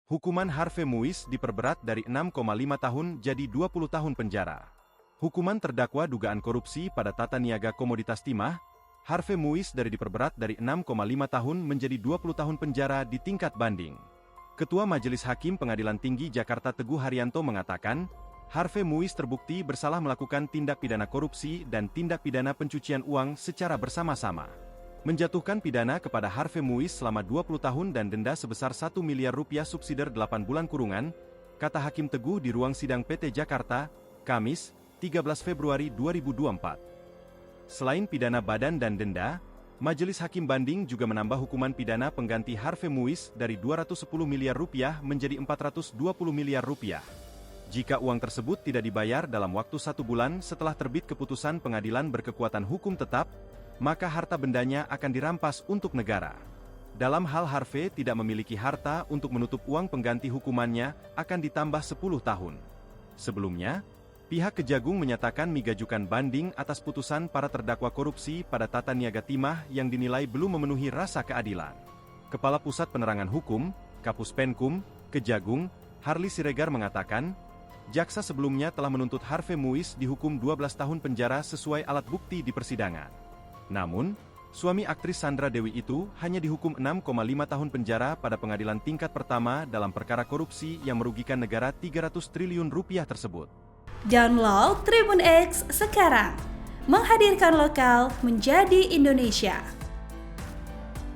Hukuman Harvey Muiz diperberat dari 6,5 tahun jadi 20 tahun penjara. Hukuman terdakwa dugaan korupsi pada tata niaga komoditas timah, Harvey Muiz diperberat dari 6,5 tahun menjadi 20 tahun penjara di tingkat banding. Ketua Majelis Hakim Pengadilan Tinggi Jakarta Teguh Haryanto mengatakan, Harvey Muiz terbukti bersalah melakukan tindak pidana korupsi dan tindak pidana pencucian uang secara bersama-sama. Menjatuhkan pidana kepada Harvey Muiz selama 20 tahun dan denda sebesar 1 miliar rupiah subsidiar 8 bulan kurungan, kata Hakim Teguh di ruang sidang PT Jakarta, Kamis, 13 Februari 2024. Selain pidana badan dan denda, Majelis Hakim Banding juga menambah hukuman pidana pengganti Harvey Muiz dari 210 miliar rupiah menjadi 420 miliar rupiah. Jika uang tersebut tidak dibayar dalam waktu 1 bulan setelah terbit keputusan pengadilan berkekuatan hukum tetap, maka harta bendanya akan dirampas untuk negara. Dalam hal Harvey tidak memiliki harta untuk menutup uang pengganti hukumannya akan ditambah 10 tahun. Sebelumnya, pihak Kejagung menyatakan mengajukan banding atas putusan para terdakwa korupsi pada tata niaga timah yang dinilai belum memenuhi rasa keadilan. Kepala Pusat Penerangan Hukum, Kapus Penkum, Kejagung, Harli Siregar mengatakan, jaksa sebelumnya telah menuntut Harvey Muiz dihukum 12 tahun penjara sesuai alat bukti di persidangan. Namun, suami aktris Sandra Dewi itu hanya dihukum 6,5 tahun penjara pada pengadilan tingkat pertama dalam perkara korupsi yang merugikan negara 300 triliun rupiah tersebut. Download Tribun X sekarang, menghadirkan lokal menjadi Indonesia.